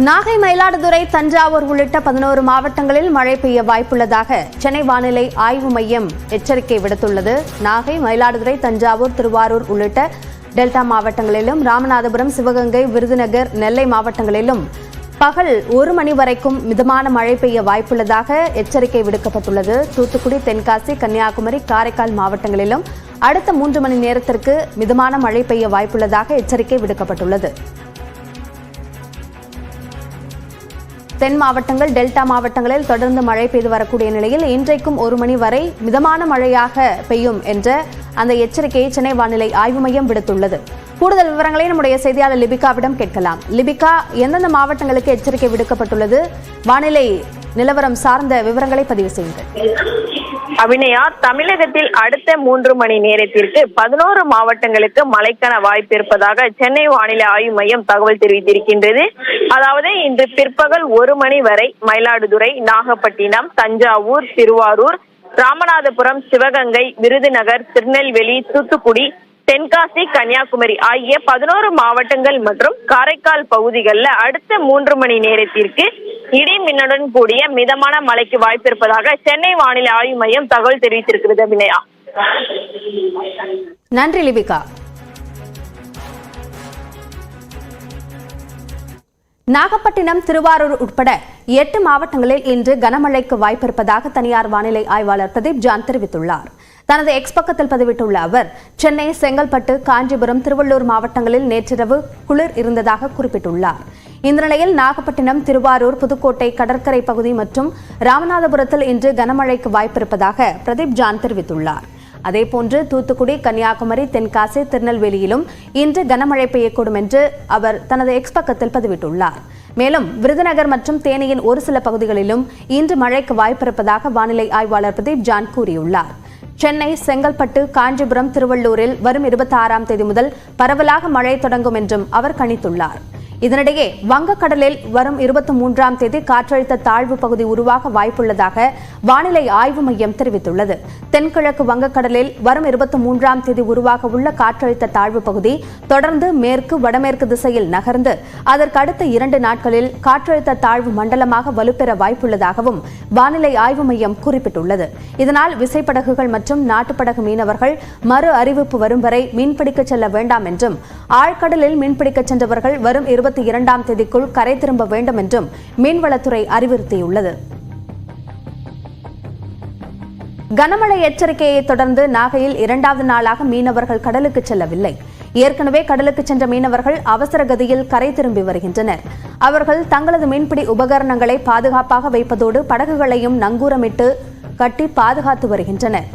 நாகை, மயிலாடுதுறை, தஞ்சாவூர் உள்ளிட்ட 11 மாவட்டங்களில் மழை பெய்ய வாய்ப்புள்ளதாக சென்னை வானிலை ஆய்வு மையம் எச்சரிக்கை விடுத்துள்ளது. நாகை, மயிலாடுதுறை, தஞ்சாவூர், திருவாரூர் உள்ளிட்ட டெல்டா மாவட்டங்களிலும், ராமநாதபுரம், சிவகங்கை, விருதுநகர், நெல்லை மாவட்டங்களிலும் பகல் 1 மணி வரைக்கும் மிதமான மழை பெய்ய வாய்ப்புள்ளதாக எச்சரிக்கை விடுக்கப்பட்டுள்ளது. தூத்துக்குடி, தென்காசி, கன்னியாகுமரி, காரைக்கால் மாவட்டங்களிலும் அடுத்த 3 மணி நேரத்திற்கு மிதமான மழை பெய்ய வாய்ப்புள்ளதாக எச்சரிக்கை விடுக்கப்பட்டுள்ளது. தென் மாவட்டங்கள், டெல்டா மாவட்டங்களில் தொடர்ந்து மழை பெய்து வரக்கூடிய நிலையில் இன்றைக்கும் 1 மணி வரை மிதமான மழையாக பெய்யும் என்ற அந்த எச்சரிக்கையை சென்னை வானிலை ஆய்வு மையம் விடுத்துள்ளது. கூடுதல் விவரங்களை நம்முடைய செய்தியாளர் லிபிகாவிடம் கேட்கலாம். லிபிகா, எந்தெந்த மாவட்டங்களுக்கு எச்சரிக்கை விடுக்கப்பட்டுள்ளது? வானிலை நிலவரம் சார்ந்த விவரங்களை பதிவு செய்யுங்கள். அபிநயா, தமிழகத்தில் அடுத்த 3 மணி நேரத்திற்கு 11 மாவட்டங்களுக்கு மழைக்கான வாய்ப்பு இருப்பதாக சென்னை வானிலை ஆய்வு மையம் தகவல் தெரிவித்திருக்கின்றது. அதாவது இன்று பிற்பகல் 1 மணி வரை மயிலாடுதுறை, நாகப்பட்டினம், தஞ்சாவூர், திருவாரூர், ராமநாதபுரம், சிவகங்கை, விருதுநகர், திருநெல்வேலி, தூத்துக்குடி, தென்காசி, கன்னியாகுமரி ஆகிய 11 மாவட்டங்கள் மற்றும் காரைக்கால் பகுதிகளில் அடுத்த 3 மணி நேரத்திற்கு இடி மின்னலுடன் கூடிய மிதமான மழைக்கு வாய்ப்பு இருப்பதாக சென்னை வானிலை ஆய்வு மையம் தகவல் தெரிவித்திருக்கிறது. அபிநயா, நன்றி லிபிகா. நாகப்பட்டினம், திருவாரூர் உட்பட 8 மாவட்டங்களில் இன்று கனமழைக்கு வாய்ப்பிருப்பதாக தனியார் வானிலை ஆய்வாளர் பிரதீப் ஜான் தெரிவித்துள்ளார். தனது எக்ஸ் பக்கத்தில் பதிவிட்டுள்ள அவர், சென்னை, செங்கல்பட்டு, காஞ்சிபுரம், திருவள்ளூர் மாவட்டங்களில் நேற்றிரவு குளிர் இருந்ததாக குறிப்பிட்டுள்ளார். இந்த நிலையில் நாகப்பட்டினம், திருவாரூர், புதுக்கோட்டை, கடற்கரை பகுதி மற்றும் ராமநாதபுரத்தில் இன்று கனமழைக்கு வாய்ப்பிருப்பதாக பிரதீப் ஜான் தெரிவித்துள்ளார். அதேபோன்று தூத்துக்குடி, கன்னியாகுமரி, தென்காசி, திருநெல்வேலியிலும் இன்று கனமழை பெய்யக்கூடும் என்று அவர் தனது எக்ஸ் பக்கத்தில் பதிவிட்டுள்ளார். மேலும் விருதுநகர் மற்றும் தேனியின் ஒரு சில பகுதிகளிலும் இன்று மழைக்கு வாய்ப்பிருப்பதாக வானிலை ஆய்வாளர் பிரதீப் ஜான் கூறியுள்ளார். சென்னை, செங்கல்பட்டு, காஞ்சிபுரம், திருவள்ளூரில் வரும் 26ஆம் தேதி முதல் பரவலாக மழை தொடங்கும் என்றும் அவர் கணித்துள்ளார். இதனிடையே வங்கக்கடலில் வரும் 23ஆம் தேதி காற்றழுத்த தாழ்வு பகுதி உருவாக வாய்ப்புள்ளதாக வானிலை ஆய்வு மையம் தெரிவித்துள்ளது. தென்கிழக்கு வங்கக்கடலில் வரும் 23ஆம் தேதி உருவாக உள்ள காற்றழுத்த தாழ்வு பகுதி தொடர்ந்து மேற்கு, வடமேற்கு திசையில் நகர்ந்து அதற்கு அடுத்த 2 நாட்களில் காற்றழுத்த தாழ்வு மண்டலமாக வலுப்பெற வாய்ப்புள்ளதாகவும் வானிலை ஆய்வு மையம் குறிப்பிட்டுள்ளது. இதனால் விசைப்படகுகள் மற்றும் நாட்டுப்படகு மீனவர்கள் மறு அறிவிப்பு வரும் வரை மீன்பிடிக்க செல்ல வேண்டாம் என்றும், ஆழ்கடலில் மீன்பிடிக்க சென்றவர்கள் வரும் 22ஆம் தேதிக்குள் கரை திரும்ப வேண்டும் என்றும் மீன்வளத்துறை அறிவுறுத்தியுள்ளது. கனமழை எச்சரிக்கையை தொடர்ந்து நாகையில் 2வது நாளாக மீனவர்கள் கடலுக்கு செல்லவில்லை. ஏற்கனவே கடலுக்கு சென்ற மீனவர்கள் அவசர கதியில் கரை திரும்பி வருகின்றனர். அவர்கள் தங்களது மீன்பிடி உபகரணங்களை பாதுகாப்பாக வைப்பதோடு படகுகளையும் நங்கூரமிட்டு கட்டி பாதுகாத்து வருகின்றனர்.